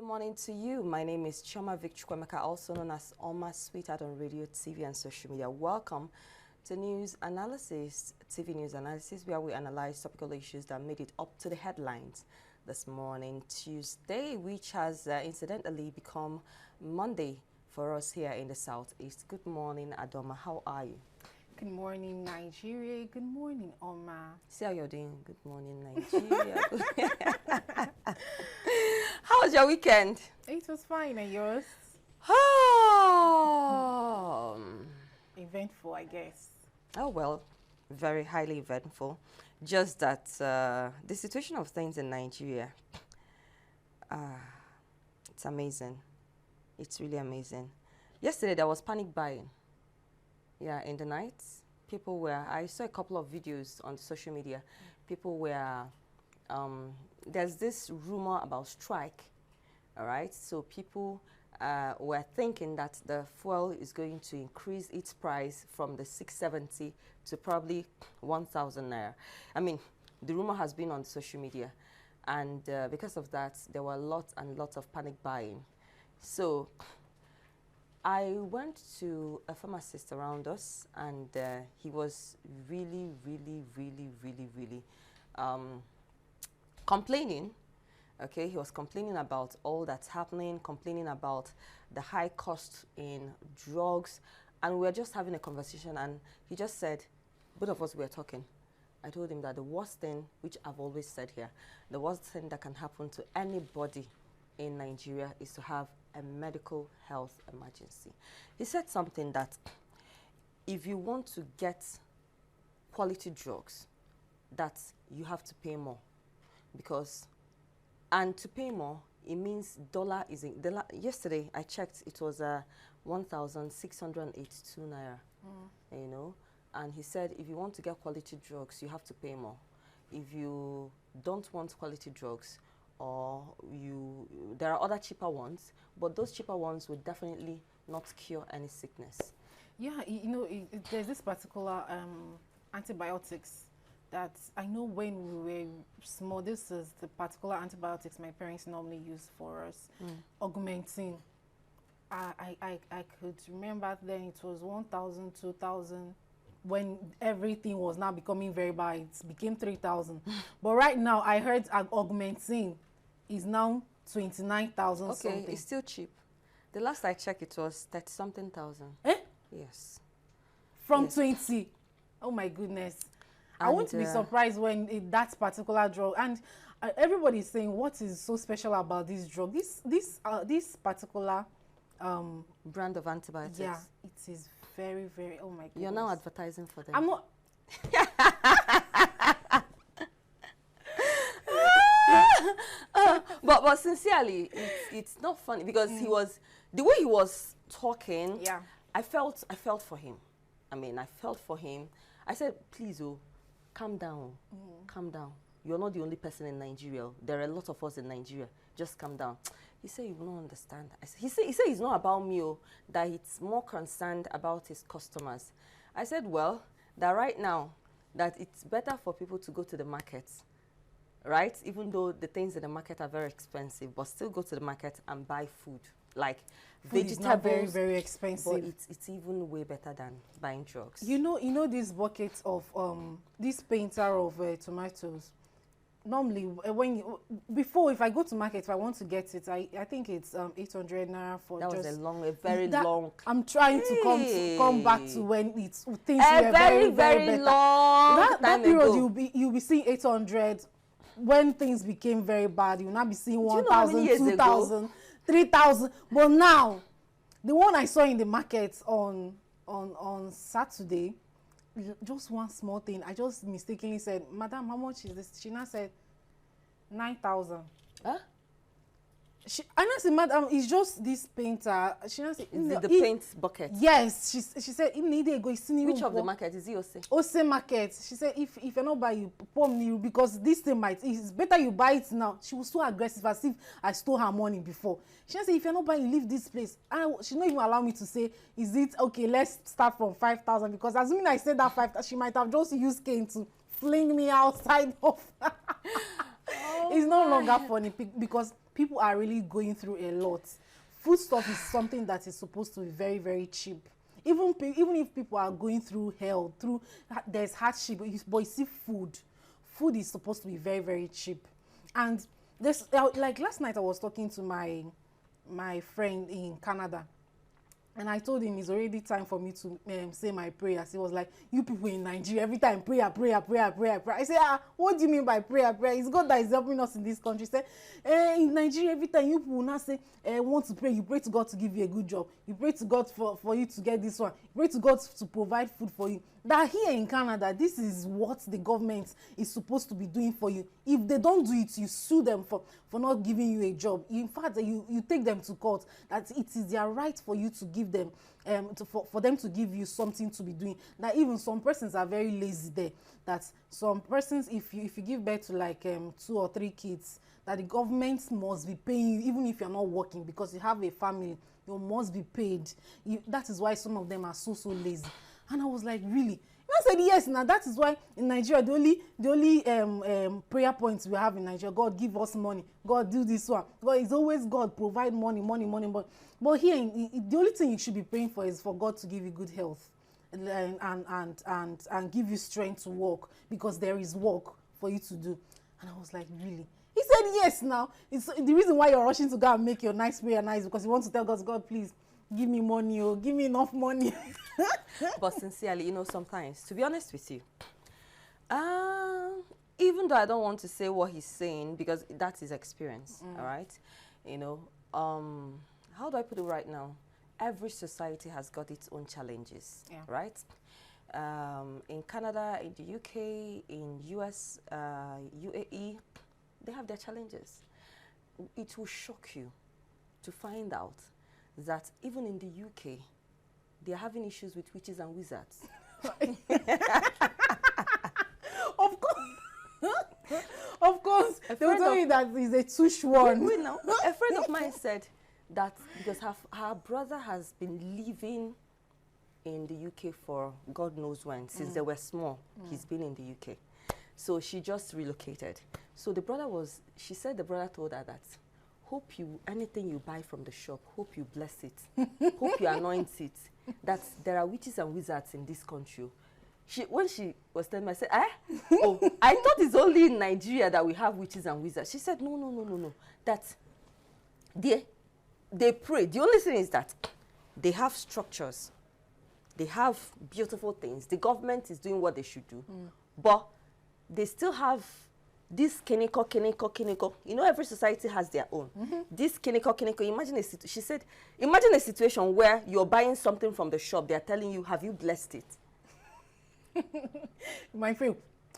Good morning to you. My name is Chioma Victor, also known as Oma Sweetheart on radio, TV, and social media. Welcome to News Analysis, TV News Analysis, where we analyze topical issues that made it up to the headlines this morning, Tuesday, which has incidentally become Monday for us here in the Southeast. Good morning, Adoma. How are you? Good morning, Nigeria. Good morning, Oma. See how you're doing. Good morning, Nigeria. How was your weekend? It was fine, and yours? Eventful, I guess. Oh, well, very highly eventful. Just that the situation of things in Nigeria, it's amazing. It's really amazing. Yesterday, there was panic buying. Yeah, in the night, people were, I saw a couple of videos on social media. People were, there's this rumor about strike, all right? So people were thinking that the fuel is going to increase its price from the 670 to probably 1,000 naira. I mean, the rumor has been on social media. And because of that, there were lots and lots of panic buying. So I went to a pharmacist around us, and he was really complaining. Okay, he was complaining about all that's happening, complaining about the high cost in drugs, and we were just having a conversation, and he just said, both of us were talking. I told him that the worst thing, which I've always said here, the worst thing that can happen to anybody in Nigeria is to have a medical health emergency. He said something that if you want to get quality drugs, that you have to pay more, because, and to pay more, it means dollar is in, yesterday I checked, it was 1,682 naira, you know, and he said if you want to get quality drugs, you have to pay more. If you don't want quality drugs, or there are other cheaper ones, but those cheaper ones would definitely not cure any sickness. Yeah, you know, there's this particular antibiotics that I know when we were small, this is the particular antibiotics my parents normally use for us, Augmentin. I could remember then it was 1,000, 2,000. When everything was now becoming very bad, it became 3,000. But right now, I heard Augmentin is now 29,000 okay, something. It's still cheap. The last I checked, it was 30-something thousand. Eh? Yes. From yes. 20. Oh my goodness. And I won't be surprised when that particular drug, and everybody's saying, what is so special about this drug? This particular brand of antibiotics. Yeah, it is very, oh my goodness. You're now advertising for them. I'm not. But sincerely, it's not funny, because he was, the way he was talking, yeah, I felt for him. I mean, I felt for him. I said, please, calm down, calm down. You're not the only person in Nigeria. There are a lot of us in Nigeria. Just calm down. He said, you will not understand. He said it's not about me, that it's more concerned about his customers. I said, well, that right now, that it's better for people to go to the market, right? Even though the things in the market are very expensive, but still go to the market and buy food. Like food vegetables, is not very expensive. but it's even way better than buying drugs. You know this bucket of this painter of tomatoes. Normally, before, if I go to market, if I want to get it, I think it's 800 naira for that just. That was a very long. I'm trying to come back to when things were very better. Long that period ago. you'll be seeing 800. When things became very bad, you'll not be seeing 1,000, 2,000, 3,000. But now, the one I saw in the market on Saturday, just one small thing, I just mistakenly said, Madam, how much is this? She now said 9,000. Huh? I said, Madam, it's just this painter. She now said, the paint bucket. Yes, she said, which of the market is it? Ose market. She said, if you're not buy, you pour me, because this thing it's better you buy it now. She was so aggressive, as if I stole her money before. She said, if you're not buying, you leave this place. She not even allow me to say, is it okay? Let's start from 5,000, because assuming I said that 5,000, she might have just used cane to fling me outside of. It's no longer funny, because people are really going through a lot. Foodstuff is something that is supposed to be very, very cheap. Even if people are going through hell, there's hardship, but you see food is supposed to be very, very cheap. And this, like last night I was talking to my friend in Canada, and I told him it's already time for me to say my prayers. He was like, you people in Nigeria, every time prayer. I said, what do you mean by prayer? It's God that is helping us in this country. He said, in Nigeria, every time you people now say, want to pray, you pray to God to give you a good job. You pray to God for you to get this one. You pray to God to provide food for you. That here in Canada, this is what the government is supposed to be doing for you. If they don't do it, you sue them for not giving you a job. In fact, you take them to court, that it is their right for you to give them, for them to give you something to be doing. That even some persons are very lazy there. That some persons, if you give birth to like 2 or 3 kids, that the government must be paying you even if you're not working, because you have a family, you must be paid. That is why some of them are so lazy. And I was like, really? I said, yes. Now that is why in Nigeria, the only prayer points we have in Nigeria, God give us money, God do this one, God is always God provide money. But here, the only thing you should be praying for is for God to give you good health and give you strength to walk, because there is work for you to do. And I was like, really? He said, yes. Now it's the reason why you're rushing to go and make your nice prayer nice, because you want to tell God, please give me money, or give me enough money. But sincerely, sometimes, to be honest with you, even though I don't want to say what he's saying, because that's his experience, all right? How do I put it right now? Every society has got its own challenges, right? In Canada, in the UK, in US, UAE, they have their challenges. It will shock you to find out that even in the UK, they're having issues with witches and wizards. Of course. They will tell you that is a tush one. Wait now. A friend of mine said that because her brother has been living in the UK for God knows when, since they were small. He's been in the UK. So she just relocated. So she said the brother told her that, anything you buy from the shop, hope you bless it, hope you anoint it, that there are witches and wizards in this country. When she was telling me, I said, oh, I thought it's only in Nigeria that we have witches and wizards. She said, no. That they pray. The only thing is that they have structures. They have beautiful things. The government is doing what they should do. But they still have this kiniko. Every society has their own. This kiniko. She said, imagine a situation where you're buying something from the shop. They're telling you, have you blessed it? My friend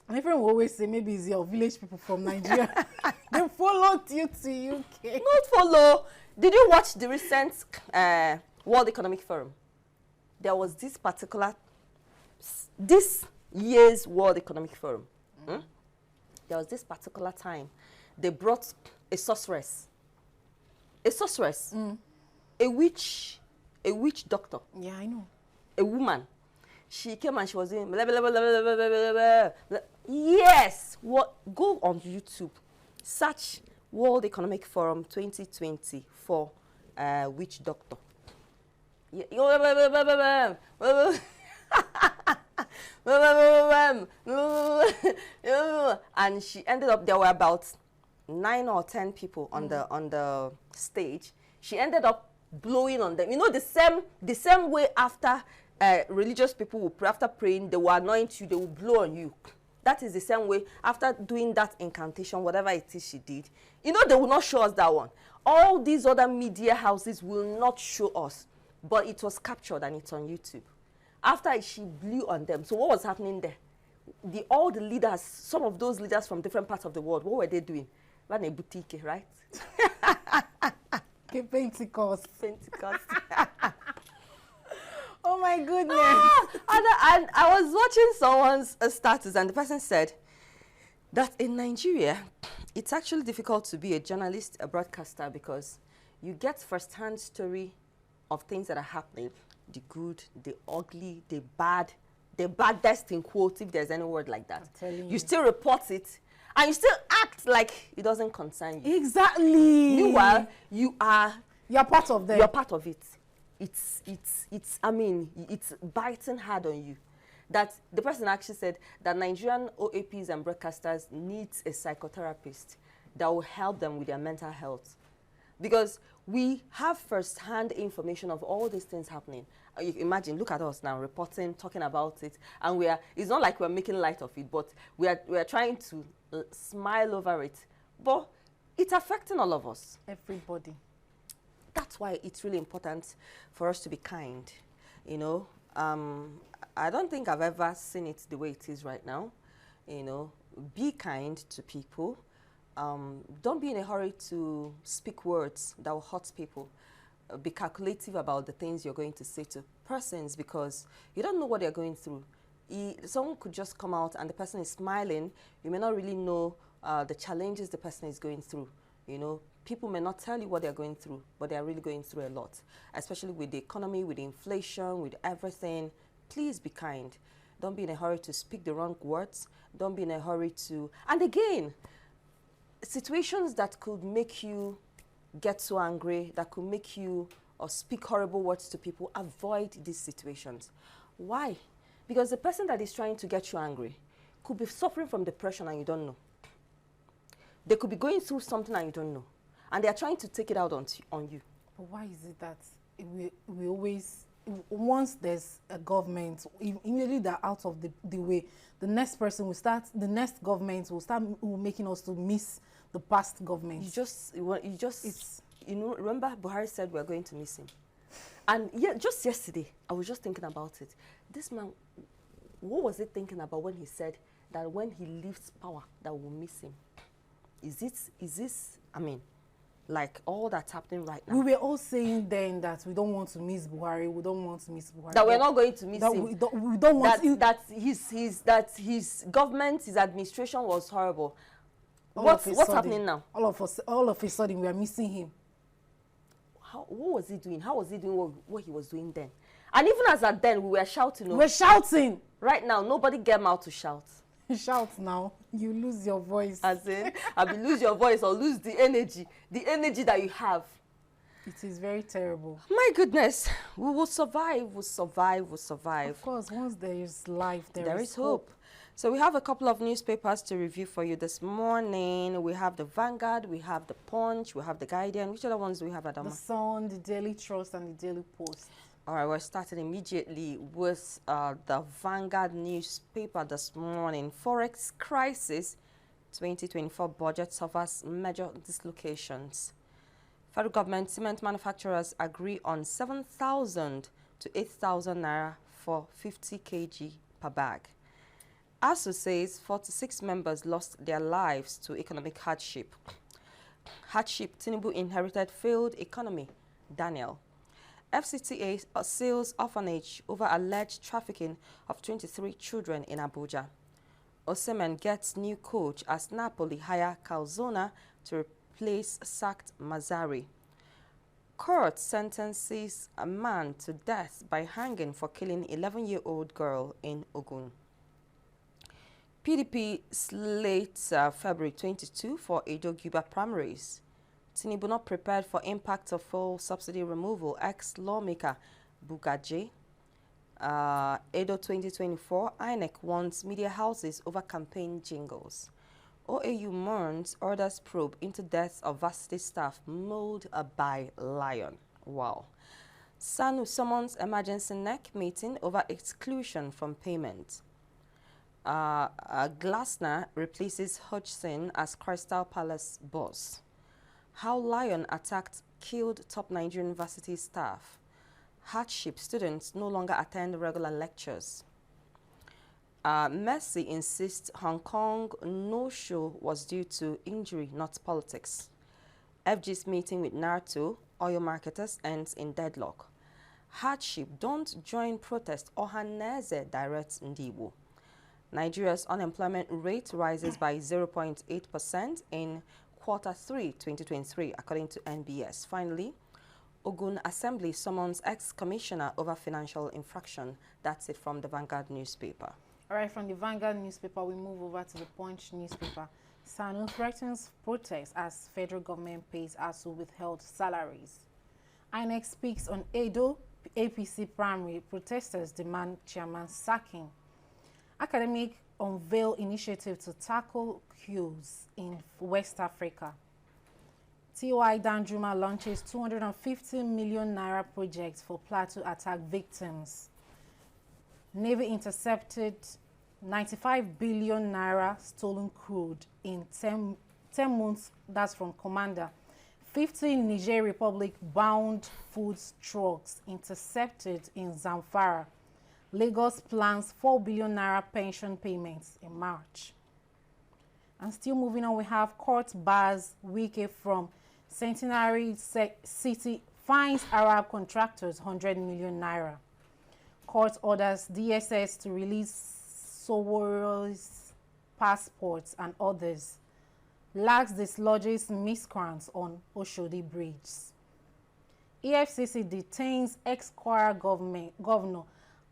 will always say, maybe it's your village people from Nigeria. They followed you to UK. Not follow. Did you watch the recent World Economic Forum? There was this year's World Economic Forum. There was this particular time, they brought a sorceress, a witch doctor. Yeah, I know. A woman. She came and she was doing blah, blah, blah, blah, blah, blah, blah, blah, blah. Yes. Go on YouTube, search World Economic Forum 2020 for witch doctor. And she ended up, there were about 9 or 10 people on the stage. She ended up blowing on them. The same way after religious people will pray, after praying, they will anoint you, they will blow on you. That is the same way after doing that incantation, whatever it is she did. They will not show us that one. All these other media houses will not show us, but it was captured and it's on YouTube. After she blew on them, so what was happening there? All the leaders, some of those leaders from different parts of the world, what were they doing? Ran a boutique, right? Pentecost. Oh my goodness. And I was watching someone's status, and the person said that in Nigeria, it's actually difficult to be a journalist, a broadcaster, because you get first-hand story of things that are happening. The good, the ugly, the bad, the baddest in quotes, if there's any word like that. I'm telling you still report it, And you still act like it doesn't concern you. Exactly. Meanwhile, you're part of them. You're part of it. I mean, it's biting hard on you. That the person actually said that Nigerian OAPs and broadcasters needs a psychotherapist that will help them with their mental health. Because we have first-hand information of all these things happening. You imagine, look at us now, reporting, talking about it, and it's not like we're making light of it, but we are trying to smile over it. But it's affecting all of us. Everybody. That's why it's really important for us to be kind, you know. I don't think I've ever seen it the way it is right now. You know, be kind to people. Don't be in a hurry to speak words that will hurt people. Be calculative about the things you're going to say to persons, because you don't know what they're going through. Someone could just come out and the person is smiling. You may not really know the challenges the person is going through. You know, people may not tell you what they're going through, but they're really going through a lot, especially with the economy, with inflation, with everything. Please be kind. Don't be in a hurry to speak the wrong words. Don't be in a hurry to, and again, situations that could make you get so angry, that could make you or speak horrible words to people, avoid these situations. Why? Because the person that is trying to get you angry could be suffering from depression and you don't know. They could be going through something and you don't know. And they are trying to take it out on you. But why is it that we always, once there's a government, immediately they're out of the way, the next government will start making us to miss the past government. You know, remember Buhari said we're going to miss him. And yeah, just yesterday, I was just thinking about it. This man, what was he thinking about when he said that when he leaves power, that we'll miss him? Is this, I mean, like all that's happening right now? We were all saying then that we don't want to miss Buhari, we don't want to miss Buhari. That we're not going to miss him. We don't want that his government, his administration was horrible. What's happening now? All of a sudden, we are missing him. What was he doing? How was he doing what he was doing then? And even as at then, we were shouting. We're shouting. Right now, nobody get out to shout. Shout now, you lose your voice. As in, lose your voice or lose the energy that you have. It is very terrible. My goodness, we will survive, we'll survive. Of course, once there is life, there is hope. So we have a couple of newspapers to review for you this morning. We have the Vanguard, we have the Punch, we have the Guardian. Which other ones do we have, Adama? The Sun, the Daily Trust, and the Daily Post. All right, we're starting immediately with the Vanguard newspaper this morning. Forex crisis, 2024 budget suffers major dislocations. Federal government cement manufacturers agree on 7,000 to 8,000 naira for 50 kg per bag. ASU says 46 members lost their lives to economic hardship. Tinubu inherited failed economy. Daniel. FCTA seals orphanage over alleged trafficking of 23 children in Abuja. Osimhen gets new coach as Napoli hire Calzona to replace sacked Mazzari. Court sentences a man to death by hanging for killing 11-year-old girl in Ogun. PDP slates February 22 for Edo-Guba primaries. Tinubu not prepared for impact of full subsidy removal, ex-lawmaker Bugaje. Edo 2024, INEC wants media houses over campaign jingles. OAU mourns orders probe into deaths of varsity staff mauled by lion. Wow. SANU summons emergency NEC meeting over exclusion from payment. Glasner replaces Hodgson as Crystal Palace boss. How lion attacked, killed top Nigerian university staff. Hardship students no longer attend regular lectures. Mercy insists Hong Kong no-show was due to injury, not politics. FG's meeting with NATO, oil marketers, ends in deadlock. Hardship, don't join protest. Ohaneze directs Ndiwo. Nigeria's unemployment rate rises by 0.8% in Q3 2023, according to NBS. Finally, Ogun Assembly summons ex-commissioner over financial infraction. That's it from the Vanguard newspaper. All right, from the Vanguard newspaper, we move over to the Punch newspaper. SANU threatens protests as federal government pays ASU withheld salaries. INEC speaks on Edo APC primary. Protesters demand chairman sacking. Academic unveil initiative to tackle queues in West Africa. TY Danjuma launches 250 million naira project for Plateau attack victims. Navy intercepted 95 billion naira stolen crude in 10 months. That's from Commander. 15 Niger Republic bound food trucks intercepted in Zamfara. Lagos plans 4 billion naira pension payments in March. And still moving on, we have court bars Wike from Centenary City fines Arab contractors 100 million naira. Court orders DSS to release Soworo's passports and others. Lags dislodges miscreants on Oshodi Bridge. EFCC detains ex-Kwara governor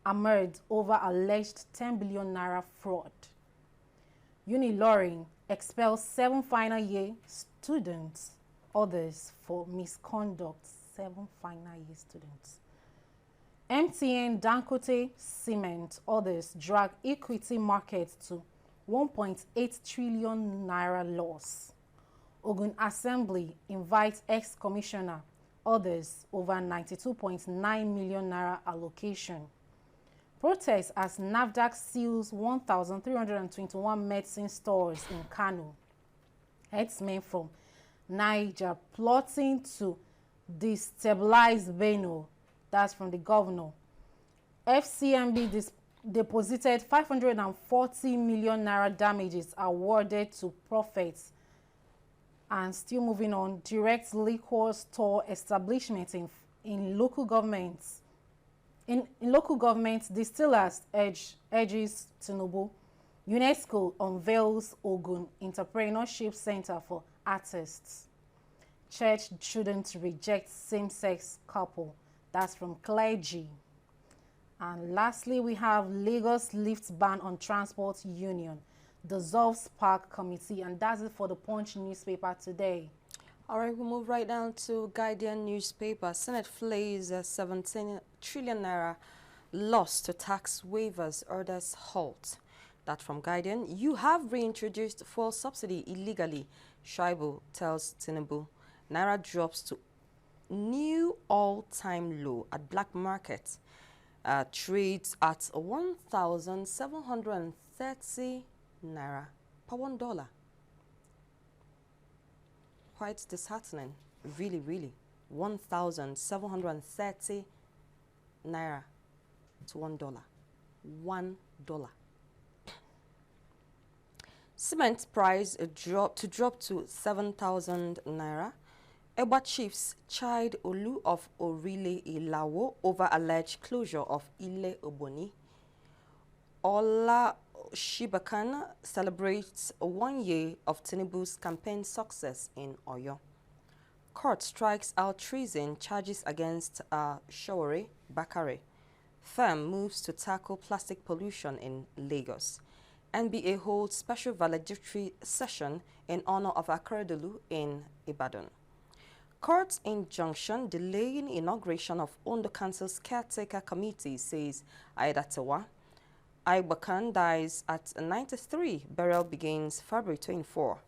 Ahmed over alleged 10 billion naira fraud. Uniloring expels 7 final year students, others for misconduct. 7 final year students. MTN, Dangote, Cement, others drag equity market to 1.8 trillion naira loss. Ogun Assembly invites ex-commissioner, others over 92.9 million naira allocation. Protests as NAFDAC seals 1,321 medicine stores in Kano. Herdsmen from Niger plotting to destabilize Benue. That's from the governor. FCMB deposited 540 million naira damages awarded to prophets. And still moving on, direct liquor store establishments in local governments. In local governments, distillers urges Tinubu. UNESCO unveils Ogun Entrepreneurship Center for Artists. Church shouldn't reject same-sex couple. That's from clergy. And lastly, we have Lagos lifts ban on transport union, dissolves park committee, and that's it for the Punch newspaper today. All right, we'll move right down to Guardian newspaper. Senate flays 17 trillion naira loss to tax waivers, orders halt. That from Guardian. You have reintroduced fuel subsidy illegally, Shaibu tells Tinubu. Naira drops to new all-time low at black market. Trades at 1,730 naira per $1. Quite disheartening, really, really. 1,730 naira to $1. $1. Cement price drop to 7,000 naira. Eba chiefs chide Olu of Orile Ilawo over alleged closure of Ile Oboni. Ola Shibakan celebrates 1 year of Tinubu's campaign success in Oyo. Court strikes out treason charges against Shawore Bakare. Firm moves to tackle plastic pollution in Lagos. NBA holds special valedictory session in honor of Akeredolu in Ibadan. Court injunction delaying inauguration of Ondo Council's caretaker committee, says Aidatawa. Aibakan dies at 93. Burial begins February 24.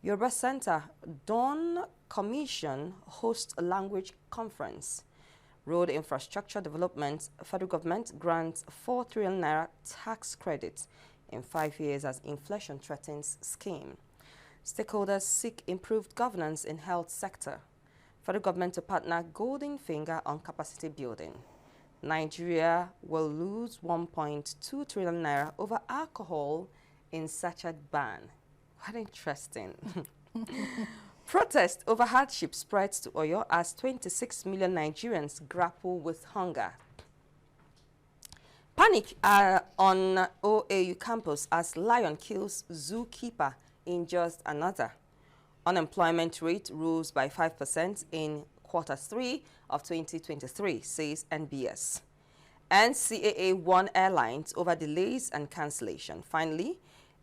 Yoruba Center Dawn Commission hosts a language conference. Road infrastructure development, federal government grants 4 trillion naira tax credit in 5 years as inflation threatens scheme. Stakeholders seek improved governance in health sector. Federal government to partner Golden Finger on capacity building. Nigeria will lose 1.2 trillion naira over alcohol in sachet ban. What interesting. Protest over hardship spreads to Oyo as 26 million Nigerians grapple with hunger. Panic on OAU campus as lion kills zookeeper, injures another. Unemployment rate rose by 5% in Q3 of 2023, says NBS. NCAA warned airlines over delays and cancellation. Finally,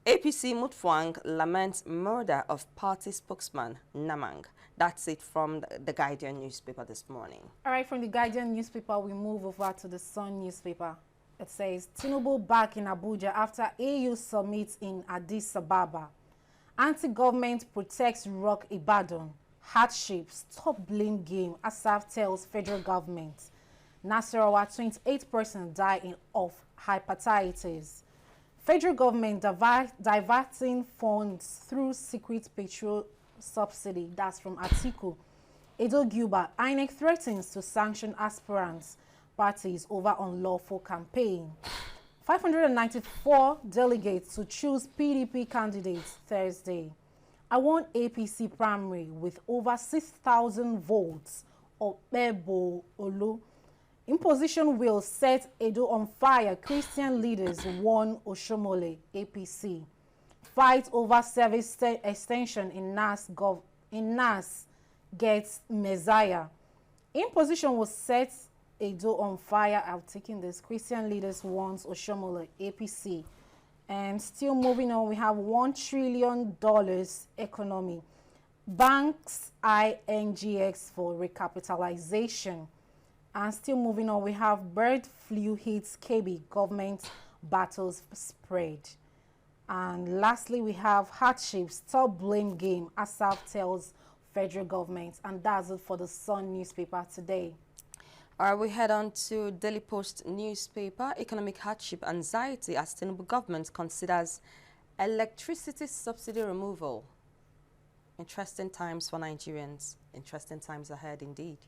APC Mutfwang laments murder of party spokesman Namang. That's it from the Guardian newspaper this morning. All right, from the Guardian newspaper, we move over to the Sun newspaper. It says, Tinubu back in Abuja after AU summit in Addis Ababa. Anti-government protects Rock Ibadan. Hardships, top blame game, Asaf tells federal government. Nasarawa, 28 persons die of hepatitis. Federal government diverting funds through secret petrol subsidy. That's from Atiku. Edo Guba, INEC threatens to sanction aspirants parties over unlawful campaign. 594 delegates to choose PDP candidates Thursday. I won APC primary with over 6,000 votes. Obebo Olu. Imposition will set Edo on fire. Christian leaders won Oshomole, APC. Fight over service extension in NAS gets Messiah. Imposition will set Edo on fire. I've taken this. Christian leaders won Oshomole, APC. And still moving on, we have $1 trillion economy. Banks INGX for recapitalization. And still moving on, we have bird flu hits KB, government battles spread. And lastly, we have hardships, top blame game, Asaf tells federal government. And that's it for the Sun newspaper today. All right, we head on to Daily Post newspaper. Economic hardship anxiety as Tinubu government considers electricity subsidy removal. Interesting times for Nigerians. Interesting times ahead indeed.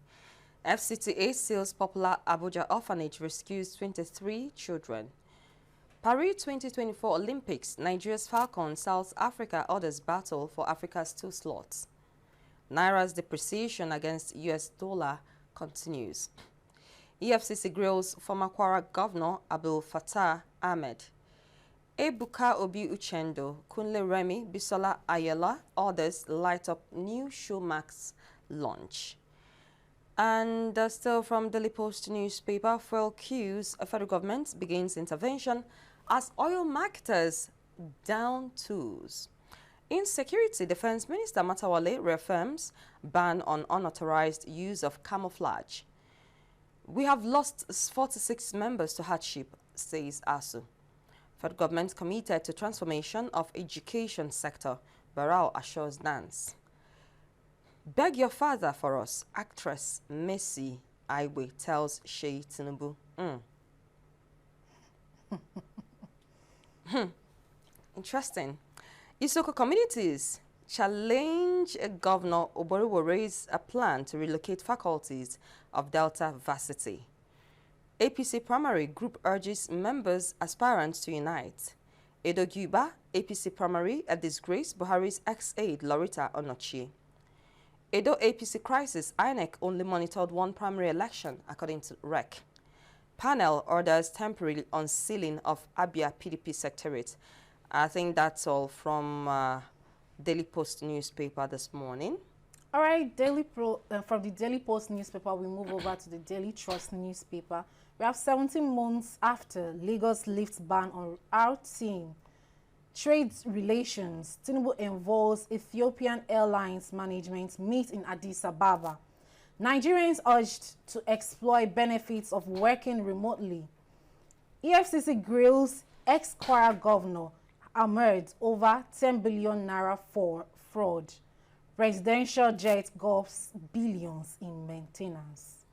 FCTA seals popular Abuja orphanage rescues 23 children. Paris 2024 Olympics, Nigeria's Falcons, South Africa orders battle for Africa's 2 slots. Naira's depreciation against US dollar continues. EFCC grills former Kwara Governor Abdul Fattah Ahmed. Ebuka Obi Uchendo, Kunle Remi, Bisola Ayala orders light up new Showmax launch. And still from Daily Post newspaper, fuel queues, federal government begins intervention as oil marketers down tools. Insecurity, Defense Minister Matawale reaffirms ban on unauthorized use of camouflage. We have lost 46 members to hardship, says ASU. Federal government committed to transformation of education sector, Barao assures Nance. Beg your father for us, actress Messi Aiwe tells Shey Tinubu. Interesting. Isoko communities challenge Governor Oboriwo raise a plan to relocate faculties of Delta Varsity. APC primary group urges members aspirants to unite. Edo Guba, APC primary, a disgrace, Buhari's ex-aide Loretta Onochie. Edo APC crisis, INEC only monitored 1 primary election, according to REC. Panel orders temporary unsealing of Abia PDP secretariat. I think that's all from Daily Post newspaper this morning. All right, from the Daily Post newspaper, we move over to the Daily Trust newspaper. We have 17 months after Lagos lifts ban on outing trade relations. Tinubu involves Ethiopian Airlines management meet in Addis Ababa. Nigerians urged to exploit benefits of working remotely. EFCC grills ex-Kwara governor Ahmed over 10 billion naira for fraud. Presidential jet gulps billions in maintenance.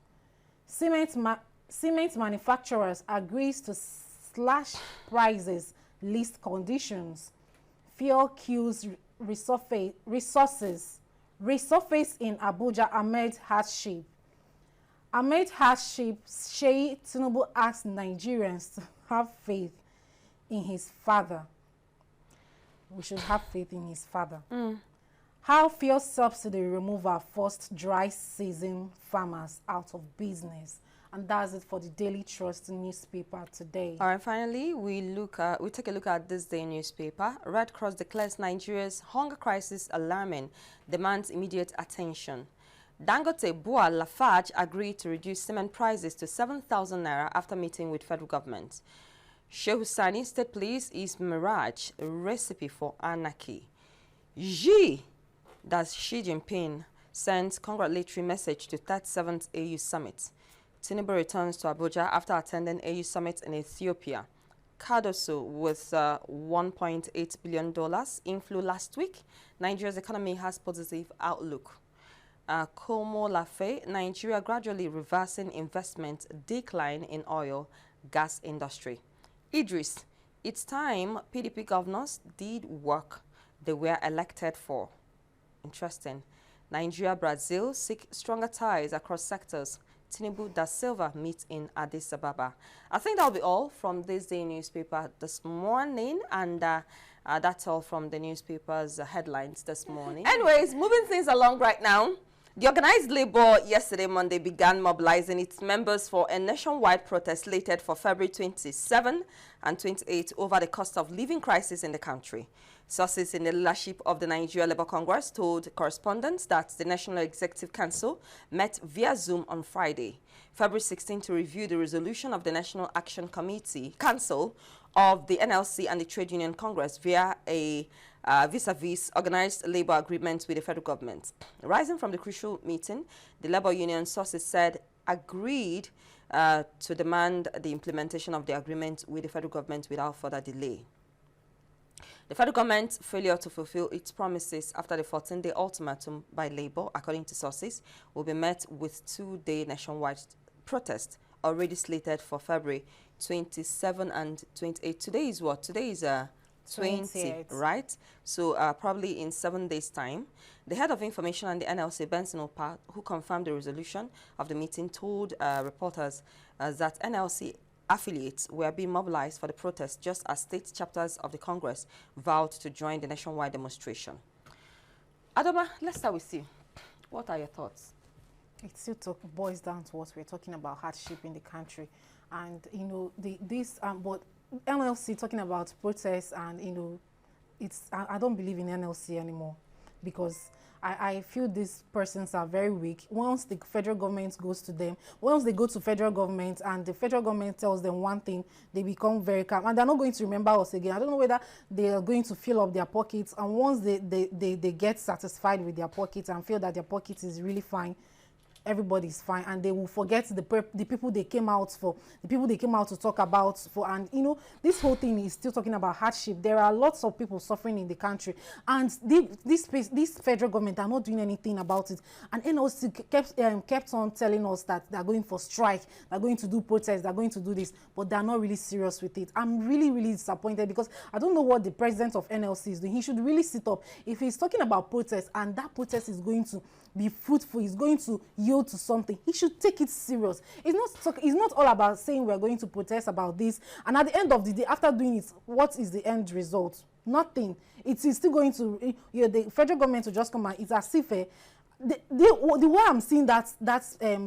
Cement manufacturers agrees to slash prices, list conditions. Fuel queues resurface in Abuja amid hardship. Amid hardship, Shey Tinubu asked Nigerians to have faith in his father. We should have faith in his father. How fuel subsidy removal forced dry season farmers out of business. And that's it for the Daily Trust newspaper today. All right, finally, we take a look at this day newspaper. Red Cross declares Nigeria's hunger crisis alarming, demands immediate attention. Dangote, Bua, Lafarge agreed to reduce cement prices to 7,000 naira after meeting with federal government. Shehu Sani State Police is Mirage, a recipe for anarchy. Xi, that's Xi Jinping, sends congratulatory message to 37th AU Summit. Tinubu returns to Abuja after attending AU Summit in Ethiopia. Cardoso with $1.8 billion inflow last week. Nigeria's economy has positive outlook. Como Lafe, Nigeria gradually reversing investment decline in oil gas industry. Idris, it's time PDP governors did work they were elected for. Interesting. Nigeria, Brazil seek stronger ties across sectors. Tinubu da Silva meet in Addis Ababa. I think that'll be all from this day newspaper this morning, and that's all from the newspaper's headlines this morning. Anyways, moving things along right now. The organized labor yesterday, Monday, began mobilizing its members for a nationwide protest slated for February 27 and 28 over the cost of living crisis in the country. Sources in the leadership of the Nigeria Labour Congress told correspondents that the National Executive Council met via Zoom on Friday, February 16, to review the resolution of the National Action Committee Council of the NLC and the Trade Union Congress via a vis-a-vis organized labor agreement with the federal government. Rising from the crucial meeting, the labor union sources said agreed to demand the implementation of the agreement with the federal government without further delay. The federal government's failure to fulfill its promises after the 14-day ultimatum by Labour, according to sources, will be met with two-day nationwide protest already slated for February 27 and 28. Today is what? Today is 20, right? So probably in 7 days' time. The head of information and the NLC, Benson Opa, who confirmed the resolution of the meeting, told reporters that NLC affiliates were being mobilized for the protest just as state chapters of the Congress vowed to join the nationwide demonstration. Adoma, let's start with you. What are your thoughts? It still boils down to what we're talking about, hardship in the country. And, you know, but NLC talking about protests and, you know, I don't believe in NLC anymore, because I feel these persons are very weak. Once the federal government goes to them, once they go to federal government and the federal government tells them one thing, they become very calm. And they're not going to remember us again. I don't know whether they are going to fill up their pockets. And once they get satisfied with their pockets and feel that their pocket is really fine, everybody's fine, and they will forget the people they came out for, the people they came out to talk about for. And you know, this whole thing is still talking about hardship. There are lots of people suffering in the country, and this federal government are not doing anything about it. And NLC kept on telling us that they're going for strike, they're going to do protests, they're going to do this, but they're not really serious with it. I'm really, really disappointed, because I don't know what the president of NLC is doing. He should really sit up. If he's talking about protests and that protest is going to be fruitful, is going to yield to something, he should take it serious. It's not all about saying we're going to protest about this, and at the end of the day, after doing it, what is the end result? Nothing. It is still going to, the federal government will just come and it's as if the way I'm seeing that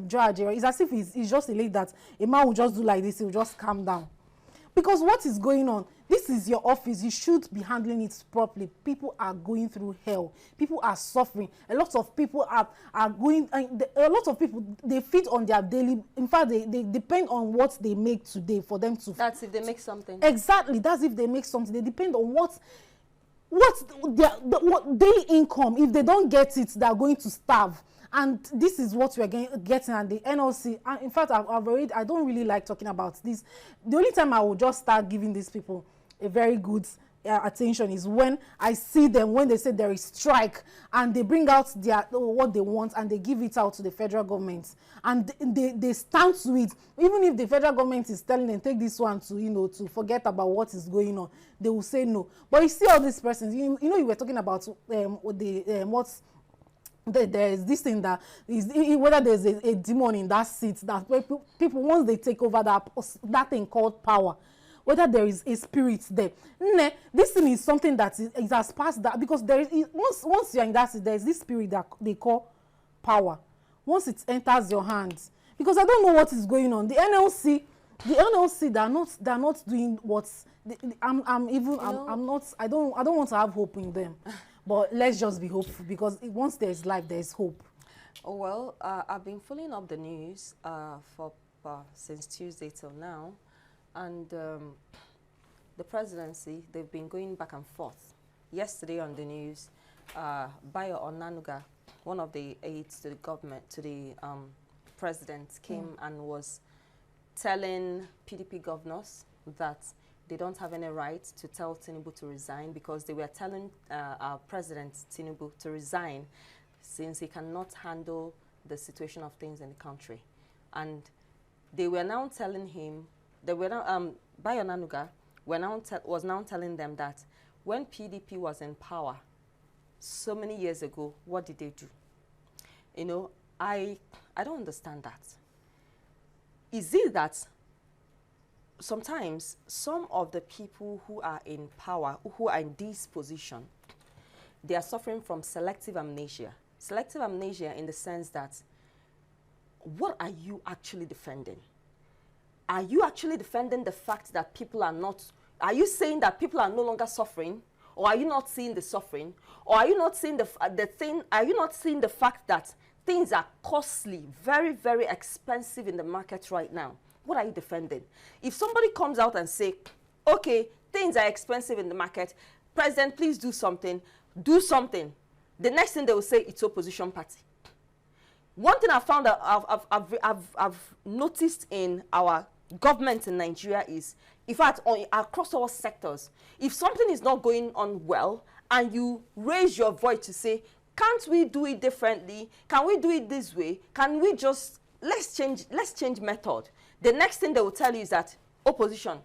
George is as if it's just a lady that a man will just do like this, he will just calm down. Because what is going on? This is your office. You should be handling it properly. People are going through hell. People are suffering. A lot of people are going. A lot of people, they feed on their daily. In fact, they depend on what they make today for them to. That's if they make something. Exactly. That's if they make something. They depend on what daily income. If they don't get it, they are going to starve. And this is what we're getting at the NLC. And in fact, I don't really like talking about this. The only time I will just start giving these people a very good attention is when I see them, when they say there is strike and they bring out what they want and they give it out to the federal government. And they stand to it. Even if the federal government is telling them, take this one to, to forget about what is going on, they will say no. But you see all these persons, you were talking about there is this thing that is whether there's a demon in that seat, that people once they take over that thing called power, whether there is a spirit there. This thing is something that it has passed that, because there is once you're in that seat, there is this spirit that they call power. Once it enters your hands, because I don't know what is going on. The NLC, they're not doing what's. I don't want to have hope in them. But let's just be hopeful, because once there's life, there's hope. Oh, well, I've been following up the news since Tuesday till now. And the presidency, they've been going back and forth. Yesterday on the news, Bayo Onanuga, one of the aides to the government, to the president, came and was telling PDP governors that they don't have any right to tell Tinubu to resign, because they were telling our president, Tinubu, to resign since he cannot handle the situation of things in the country. And they were now telling him, they were now, Bayo Onanuga was now telling them that when PDP was in power so many years ago, what did they do? You know, I don't understand that. Is it that sometimes some of the people who are in power, who are in this position, they are suffering from selective amnesia? Selective amnesia in the sense that, what are you actually defending? Are you actually defending the fact that people are not, are you saying that people are no longer suffering? Or are you not seeing the suffering? Or are you not seeing are you not seeing the fact that things are costly, very, very expensive in the market right now? What are you defending? If somebody comes out and say, okay, things are expensive in the market, President, please do something, the next thing they will say, it's opposition party. One thing I found that I've noticed in our government in Nigeria is, in fact, across all sectors, if something is not going on well and you raise your voice to say, can't we do it differently? Can we do it this way? Can we just, let's change method. The next thing they will tell you is that opposition,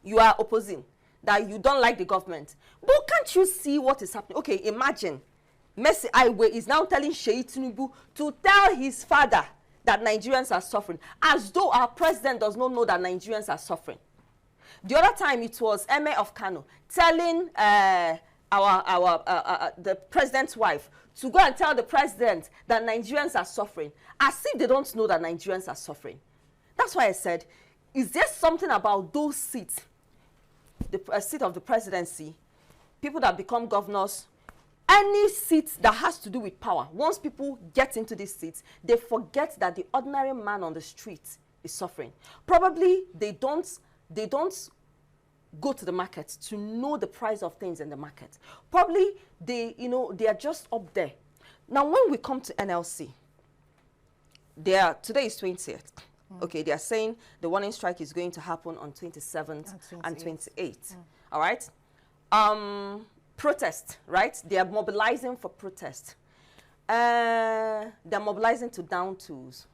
you are opposing, that you don't like the government. But can't you see what is happening? Okay, imagine Mercy Aigbe is now telling Seyi Tinubu to tell his father that Nigerians are suffering, as though our president does not know that Nigerians are suffering. The other time it was Emir of Kano telling the president's wife to go and tell the president that Nigerians are suffering, as if they don't know that Nigerians are suffering. That's why I said, is there something about those seats, the seat of the presidency, people that become governors, any seat that has to do with power, once people get into these seats, they forget that the ordinary man on the street is suffering. Probably they don't go to the market to know the price of things in the market. Probably they are just up there. Now, when we come to NLC, today is 20th. Okay, they are saying the warning strike is going to happen on 27th and 28th. All right? Protest, right? They are mobilizing for protest. They're mobilizing to down tools.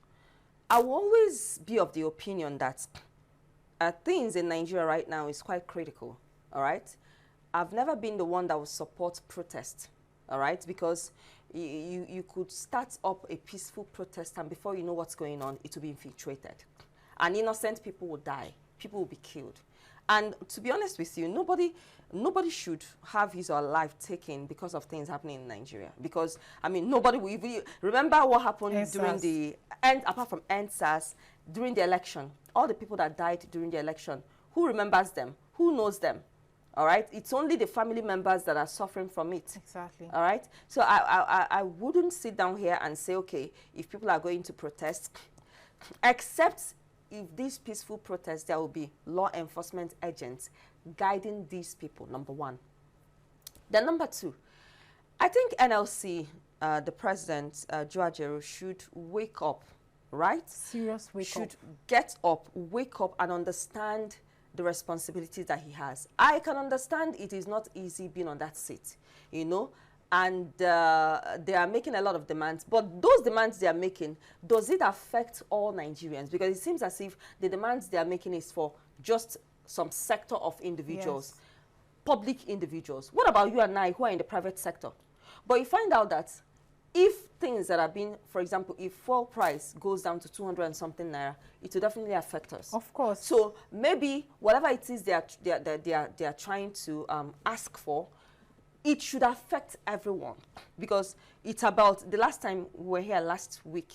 I will always be of the opinion that things in Nigeria right now is quite critical, all right? I've never been the one that will support protest, all right? Because you could start up a peaceful protest, and before you know what's going on, it will be infiltrated. And innocent people will die. People will be killed. And to be honest with you, nobody should have his or her life taken because of things happening in Nigeria. Because, I mean, nobody will even remember what happened during the end, apart from EndSARS, during the election. All the people that died during the election, who remembers them? Who knows them? All right? It's only the family members that are suffering from it. Exactly. All right? So I wouldn't sit down here and say, okay, if people are going to protest, except if these peaceful protests, there will be law enforcement agents guiding these people, number one. Then number two, I think NLC, the president, Joe Ajaero, should wake up, right? Serious wake up. Should get up, wake up and understand the responsibilities that he has. I can understand it is not easy being on that seat, you know, and they are making a lot of demands. But those demands they are making, does it affect all Nigerians? Because it seems as if the demands they are making is for just some sector of individuals, yes, public individuals. What about you and I who are in the private sector? But you find out that if things that are being, for example, if fuel price goes down to 200 and something naira, it will definitely affect us. Of course. So maybe whatever it is they are trying to ask for, it should affect everyone, because it's about, the last time we were here last week,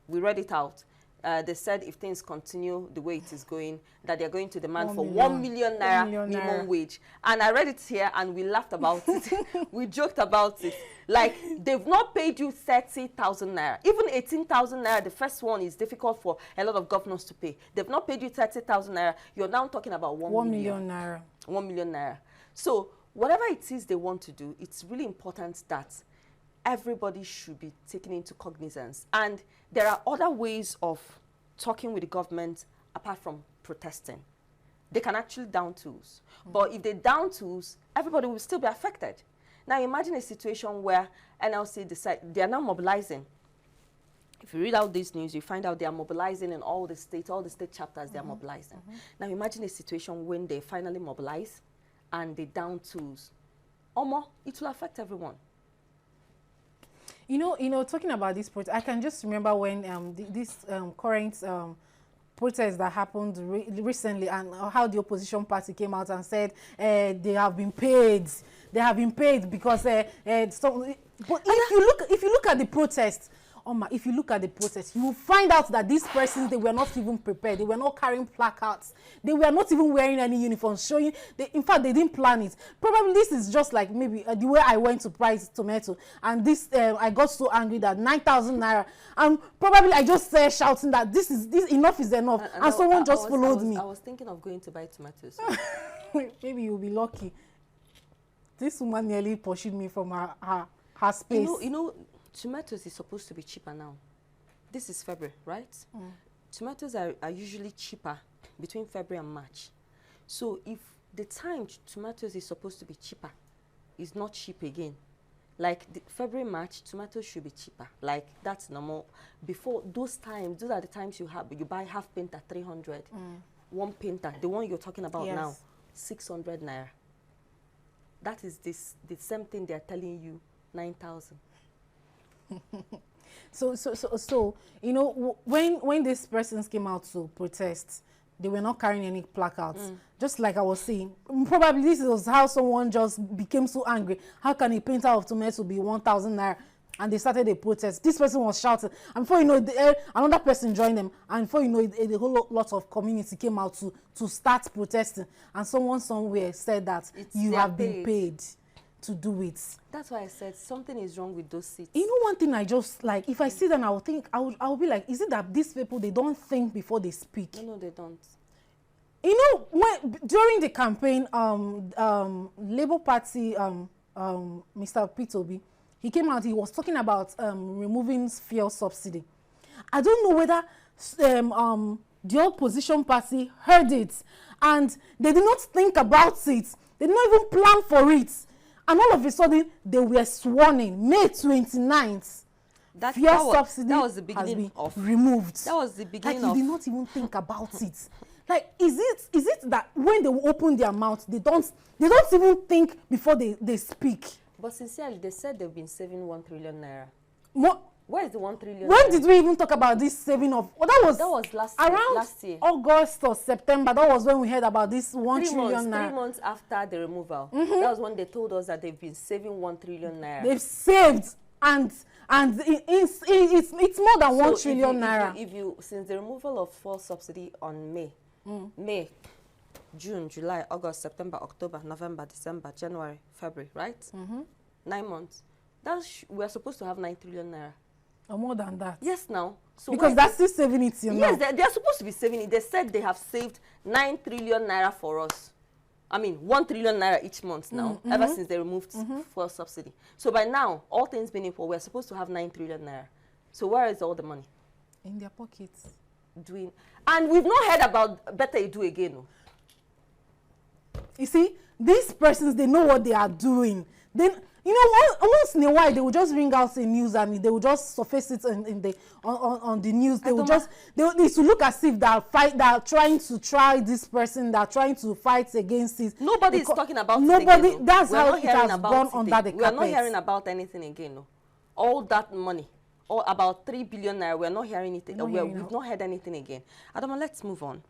we read it out. they said if things continue the way it is going, that they're going to demand for 1 1 million naira 1 million minimum naira. wage. And I read it here and we laughed about it. We joked about it. Like, they've not paid you 30,000 naira. Even 18,000 naira, the first one is difficult for a lot of governors to pay. They've not paid you 30,000 naira. You're now talking about 1 million. 1 million naira. 1 million naira. So whatever it is they want to do, it's really important that everybody should be taken into cognizance. And there are other ways of talking with the government apart from protesting. They can actually down tools. But if they down tools, everybody will still be affected. Now imagine a situation where NLC decide they are now mobilizing. If you read out this news, you find out they are mobilizing in all the state chapters, they are mobilizing. Now imagine a situation when they finally mobilize and they down tools. It will affect everyone. You know, talking about this protest, I can just remember when this current protest that happened recently, and how the opposition party came out and said they have been paid. They have been paid because but if you look at the protest, if you look at the protest, you will find out that these persons, they were not even prepared. They were not carrying placards. They were not even wearing any uniforms showing. In fact, they didn't plan it. Probably this is just like maybe the way I went to price tomato, and this I got so angry that 9,000 naira, and probably I just started shouting that this enough is enough, and someone just followed me. I was thinking of going to buy tomatoes. Maybe you'll be lucky. This woman nearly pursued me from her space. You know, tomatoes is supposed to be cheaper now. This is February, right? Tomatoes are usually cheaper between February and March. So if the time tomatoes is supposed to be cheaper is not cheap again, like February, March, tomatoes should be cheaper. Like, that's normal. Before those times, those are the times you buy half paint at 300. One painter, the one you're talking about now, 600 naira. That is the same thing they're telling you, 9,000. So you know, when these persons came out to protest, they were not carrying any placards. Just like I was saying, probably this was how someone just became so angry. How can a painter of tomato be 1,000 naira? And they started a protest. This person was shouting, and before you know it, another person joined them, and before you know it, a whole lot of community came out to start protesting. And someone somewhere said that you have been paid to do it. That's why I said something is wrong with those seats. You know, one thing I just like, if I see them, I will think, I will be like, is it that these people, they don't think before they speak? No, they don't. You know, during the campaign, Labour Party, Mr. Peter Obi, he came out, he was talking about removing fuel subsidy. I don't know whether the opposition party heard it, and they did not think about it. They did not even plan for it. And all of a sudden, they were sworn in May 29th. Fuel subsidy that was the beginning has been removed. That was the beginning like, of... you did not even think about it. Like, is it that when they open their mouth, they don't even think before they speak? But sincerely, they said they've been saving 1 trillion naira. Where is the 1 trillion? When did we even talk about this saving of? Well, that was last year. August or September. That was when we heard about this 1 trillion naira. 3 months after the removal. That was when they told us that they've been saving 1 trillion naira. They've saved, and it's more than 1 trillion naira. Since the removal of fuel subsidy on May, June, July, August, September, October, November, December, January, February, right? 9 months. We're supposed to have 9 trillion naira. Or more than that. Yes, now. So because that's still saving it, you know. Yes, they're supposed to be saving it. They said they have saved 9 trillion naira for us. I mean, 1 trillion naira each month now, ever since they removed fuel subsidy. So by now, all things being equal, we're supposed to have 9 trillion naira. So where is all the money? In their pockets. And we've not heard about Better You Do Again. No. You see, these persons, they know what they are doing. Then, you know, once in a while, they will just bring out the news and they will just surface it on the news. They will need to look as if they are trying to try this person, they are trying to fight against it. Nobody is talking about it again. That's how it has gone under the carpet. We are not hearing about anything again. No. All that money, about 3 billion naira, we are not hearing it. We've not heard anything again. Adama, let's move on.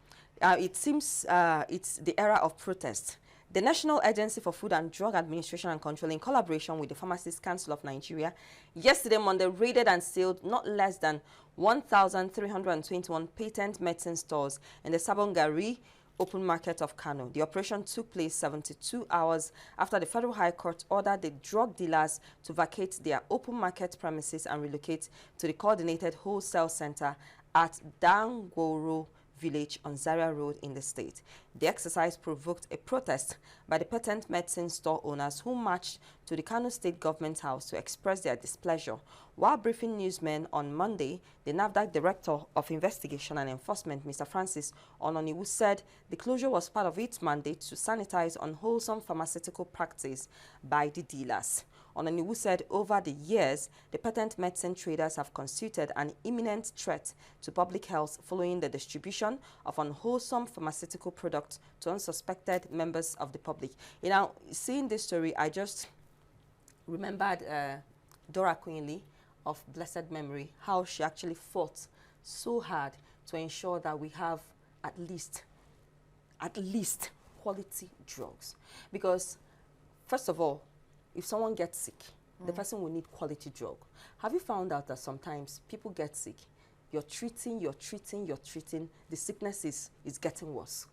It seems it's the era of protest. The National Agency for Food and Drug Administration and Control, in collaboration with the Pharmacists Council of Nigeria, yesterday Monday raided and sealed not less than 1,321 patent medicine stores in the Sabon Gari open market of Kano. The operation took place 72 hours after the Federal High Court ordered the drug dealers to vacate their open market premises and relocate to the coordinated wholesale center at Dangoro village on Zaria Road in the state. The exercise provoked a protest by the patent medicine store owners who marched to the Kano State Government House to express their displeasure. While briefing newsmen on Monday, the NAFDAC Director of Investigation and Enforcement, Mr. Francis Ononiwu, said the closure was part of its mandate to sanitize unwholesome pharmaceutical practice by the dealers. Ononiwu said over the years, the patent medicine traders have constituted an imminent threat to public health following the distribution of unwholesome pharmaceutical products to unsuspected members of the public. You know, seeing this story, I just remembered Dora Queenly of blessed memory, how she actually fought so hard to ensure that we have at least quality drugs. Because, first of all, if someone gets sick, the person will need quality drug. Have you found out that sometimes people get sick, you're treating, the sickness is getting worse,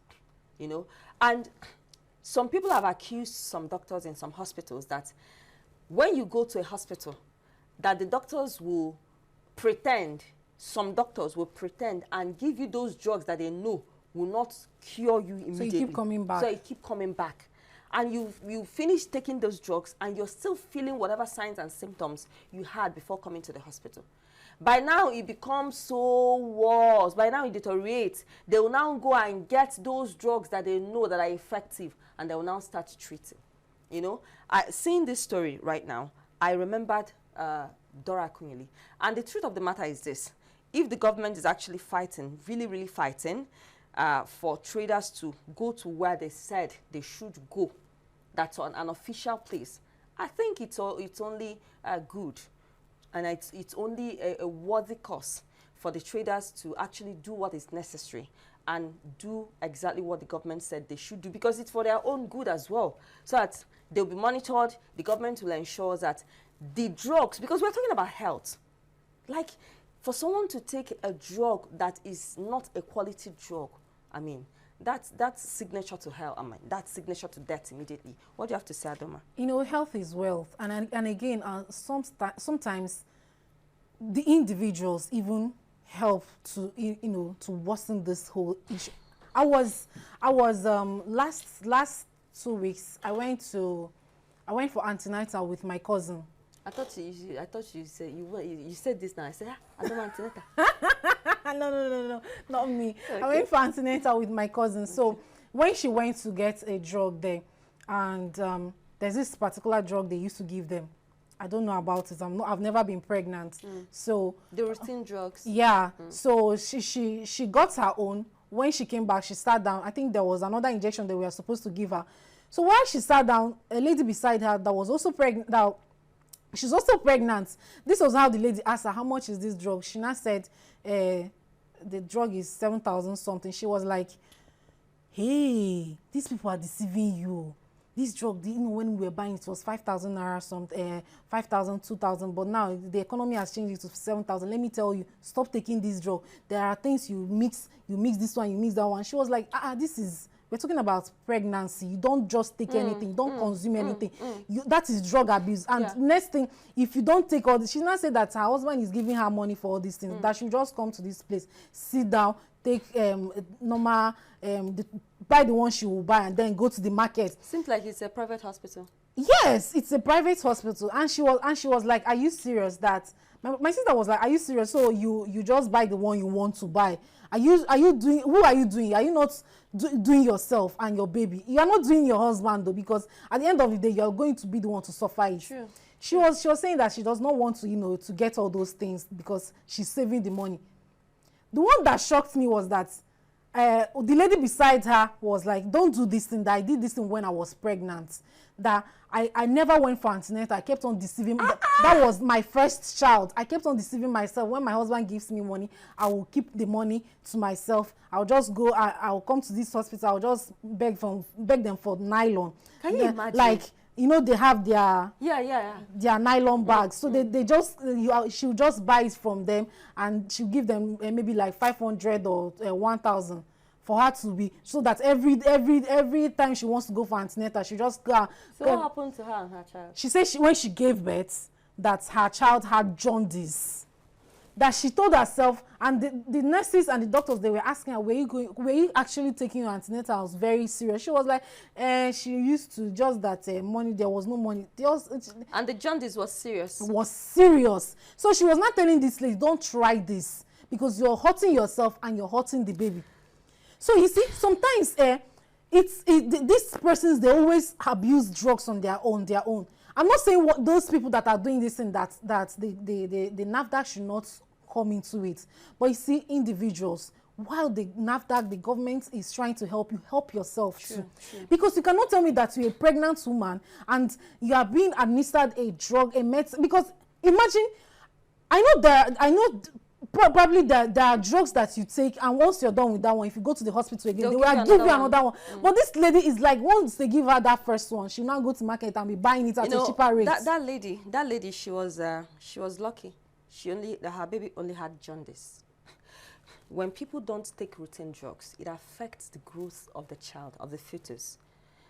you know? And some people have accused some doctors in some hospitals that when you go to a hospital, that the doctors will pretend, some doctors will pretend and give you those drugs that they know will not cure you immediately. So you keep coming back. So you keep coming back. And you finish taking those drugs and you're still feeling whatever signs and symptoms you had before coming to the hospital. By now, it becomes so worse. By now, it deteriorates. They will now go and get those drugs that they know that are effective, and they will now start treating. You know, seeing this story right now, I remembered Dora Queenly. And the truth of the matter is this. If the government is actually fighting, really fighting, for traders to go to where they said they should go, that's on an official place, I think it's only good, and it's only a worthy cause for the traders to actually do what is necessary and do exactly what the government said they should do, because it's for their own good as well, so that they'll be monitored. The government will ensure that the drugs, because we're talking about health, like for someone to take a drug that is not a quality drug, I mean, that's signature to hell. I mean, that's signature to death immediately. What do you have to say, Adoma? You know, health is wealth, and again, sometimes the individuals even help to to worsen this whole issue. I was last 2 weeks. I went for antenatal with my cousin. I thought you said you said this now. I said, I don't want antenatal. No, not me. Okay. I went for antenatal with my cousin. Okay. So when she went to get a drug there, and there's this particular drug they used to give them. I don't know about it. I've never been pregnant. So the routine drugs. Yeah. So she got her own. When she came back, she sat down. I think there was another injection that we were supposed to give her. So while she sat down, a lady beside her that was also pregnant. Now, she's also pregnant. This was how the lady asked her, how much is this drug? She now said, the drug is 7,000 something. She was like, hey, these people are deceiving you. This drug, when we were buying it was 5,000 naira something, 5,000, 2,000, but now the economy has changed it to 7,000. Let me tell you, stop taking this drug. There are things you mix this one, you mix that one. She was like, we're talking about pregnancy. You don't just take anything. You don't consume anything. That is drug abuse. And next thing, if you don't take all this, she now said that her husband is giving her money for all these things, that she just come to this place, sit down, take normal, buy the one she will buy, and then go to the market. Seems like it's a private hospital. Yes, it's a private hospital. And she was like, are you serious? That my sister was like, are you serious? So you just buy the one you want to buy. Are you doing, who are you doing? Are you not doing yourself and your baby? You are not doing your husband though, because at the end of the day, you are going to be the one to suffer it. True. She was saying that she does not want to, to get all those things because she's saving the money. The one that shocked me was that the lady beside her was like, don't do this thing, that I did this thing when I was pregnant, that I never went for antenatal. I kept on deceiving. That was my first child. I kept on deceiving myself. When my husband gives me money, I will keep the money to myself. I'll just go, I'll come to this hospital, I'll just beg them for nylon. Can you imagine? Like, you know, they have their yeah nylon bags, so they just she'll just buy it from them, and she'll give them maybe like 500 or 1,000 for her to be, so that every time she wants to go for antenatal, she just go. So what happened to her and her child? She said when she gave birth, that her child had jaundice. That she told herself, and the nurses and the doctors, they were asking her, were you actually taking your antenatals very serious? She was like, she used to, just that money, there was no money. And the jaundice was serious. Was serious. So she was not telling this lady, don't try this, because you're hurting yourself and you're hurting the baby. So you see, sometimes these persons, they always abuse drugs on their own. I'm not saying what those people that are doing this and that the NAFDAC should not come into it. But you see, individuals, while the NAFDAC, the government is trying to help you, help yourself too. Because you cannot tell me that you're a pregnant woman and you are being administered a drug, a medicine. Because imagine, I know probably there are drugs that you take, and once you're done with that one, if you go to the hospital again, they will give you another one. But this lady is like, once they give her that first one, she'll now go to market and be buying it at a cheaper rate. That lady, she was lucky. Her baby only had jaundice. When people don't take routine drugs, it affects the growth of the child, of the fetus,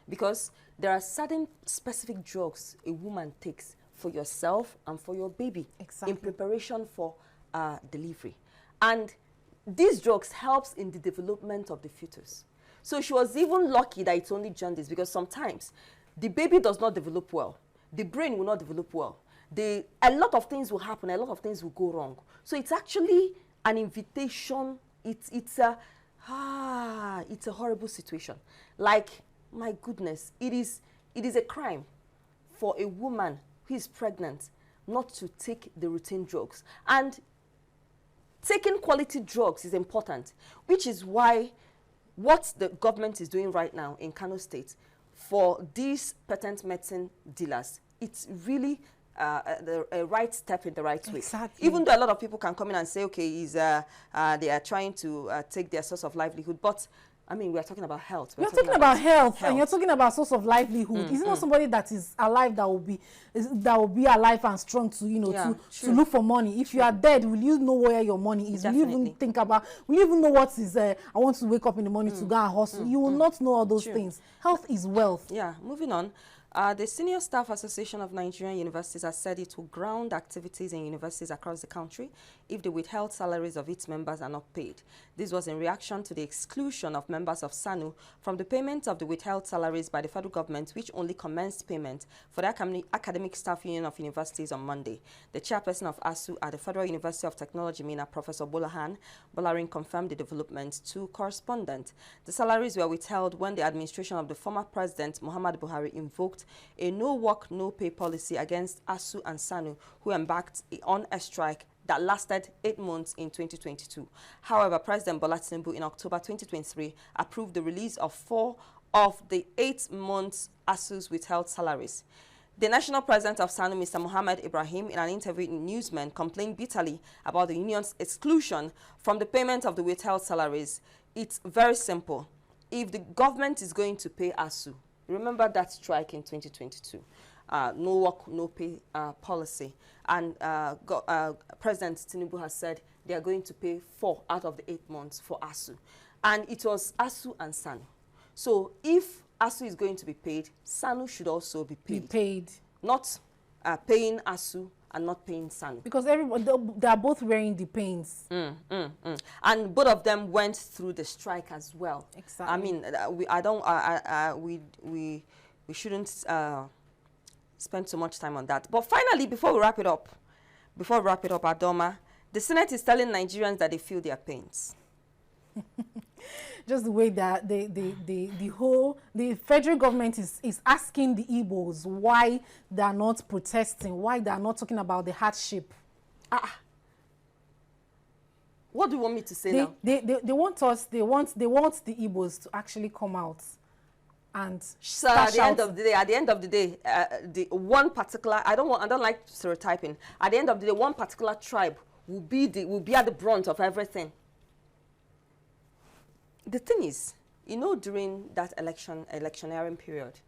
because there are certain specific drugs a woman takes for yourself and for your baby in preparation for delivery, and these drugs helps in the development of the fetus. So she was even lucky that it's only jaundice, because sometimes the baby does not develop well, the brain will not develop well, a lot of things will happen, a lot of things will go wrong. So it's actually an invitation. It's a horrible situation. Like, my goodness, it is a crime for a woman who is pregnant not to take the routine drugs. And taking quality drugs is important, which is why what the government is doing right now in Kano State for these patent medicine dealers, it's really a right step in the right way. Exactly. Even though a lot of people can come in and say, okay, they are trying to take their source of livelihood, but I mean, we are talking about health. You're talking about health, and you're talking about source of livelihood. Is it not somebody that is alive that will be alive and strong to, you know, to look for money? If you are dead, will you know where your money is? Definitely. Will you even think about? Will you even know what is? I want to wake up in the morning to go and hustle. You will not know all those things. Health is wealth. Yeah. Moving on. The Senior Staff Association of Nigerian Universities has said it will ground activities in universities across the country if the withheld salaries of its members are not paid. This was in reaction to the exclusion of members of SANU from the payment of the withheld salaries by the federal government, which only commenced payment for the Academic Staff Union of Universities on Monday. The chairperson of ASU at the Federal University of Technology, MENA, Professor Bolarin, confirmed the development to correspondent. The salaries were withheld when the administration of the former president, Muhammadu Buhari, invoked a no-work, no-pay policy against ASU and SANU, who embarked on a strike that lasted 8 months in 2022. However, President Bola Tinubu in October 2023 approved the release of 4 of the 8 months ASU's withheld salaries. The national president of SANU, Mr. Muhammad Ibrahim, in an interview in Newsman, complained bitterly about the union's exclusion from the payment of the withheld salaries. It's very simple. If the government is going to pay ASU, remember that strike in 2022, no work, no pay policy. And President Tinubu has said they are going to pay 4 out of the 8 months for ASU. And it was ASU and SANU. So if ASU is going to be paid, SANU should also be paid. Not paying ASU and not paying SANU. Because everybody, they are both wearing the pains. And both of them went through the strike as well. Exactly. I mean, we shouldn't spend too much time on that. But finally, before we wrap it up, Adoma, the Senate is telling Nigerians that they feel their pains. Just the way that the federal government is asking the Igbos why they are not protesting, why they are not talking about the hardship. What do you want me to say now? They want us. They want the Igbos to actually come out and So at the end of the day, the one particular, I don't like stereotyping. At the end of the day, one particular tribe will be at the brunt of everything. The thing is, you know, during that electioneering period,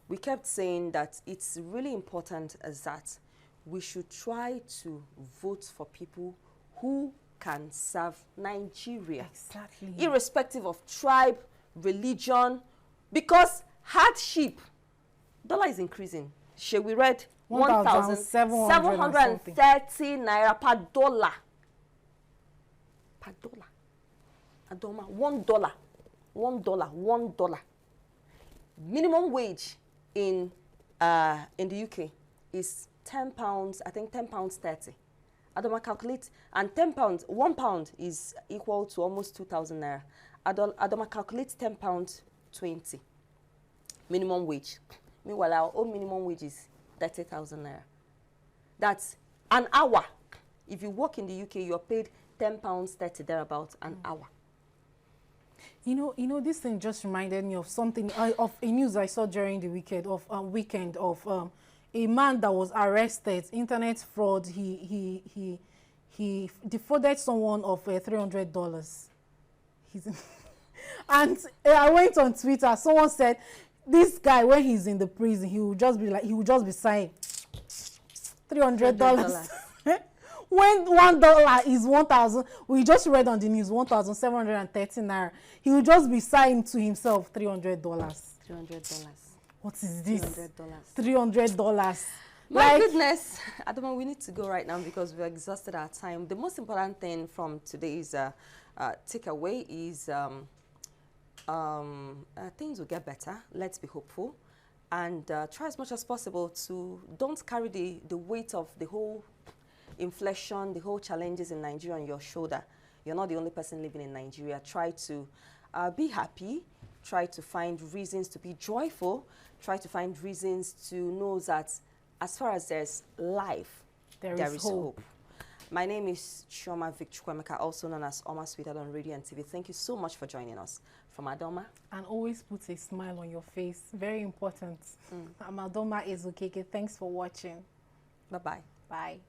we kept saying that it's really important as that we should try to vote for people who can serve Nigeria. Exactly. Irrespective of tribe, religion, because hardship, dollar is increasing. Shall we read 1,730 naira per dollar. Per dollar. Adoma, $1. Minimum wage in the UK is £10, I think £10.30. Adoma calculate, and £10, £1 is equal to almost 2,000 naira. Adoma calculates £10.20 minimum wage. Meanwhile, our own minimum wage is 30,000 naira. That's an hour. If you work in the UK, you're paid £10.30 thereabouts an hour. You know, this thing just reminded me of something of a news I saw during the weekend of a man that was arrested, internet fraud. He defrauded someone of $300. And I went on Twitter. Someone said, this guy, when he's in the prison, he will just be saying $300. When $1 is 1,000, we just read on the news 1,730 naira. He will just be saying to himself $300. $300. What is this? $300. My goodness, Adoma, we need to go right now because we've exhausted our time. The most important thing from today's takeaway is things will get better. Let's be hopeful, and try as much as possible to don't carry the weight of the whole inflation, the whole challenges in Nigeria on your shoulder. You're not the only person living in Nigeria. Try to be happy. Try to find reasons to be joyful. Try to find reasons to know that as far as there's life, there is hope. My name is Chioma Vic-Chukwemeka, also known as Oma Sweetheart on radio and TV. Thank you so much for joining us. From Adoma. And always put a smile on your face. Very important. I'm Adoma Ezokeke. Thanks for watching. Bye-bye. Bye.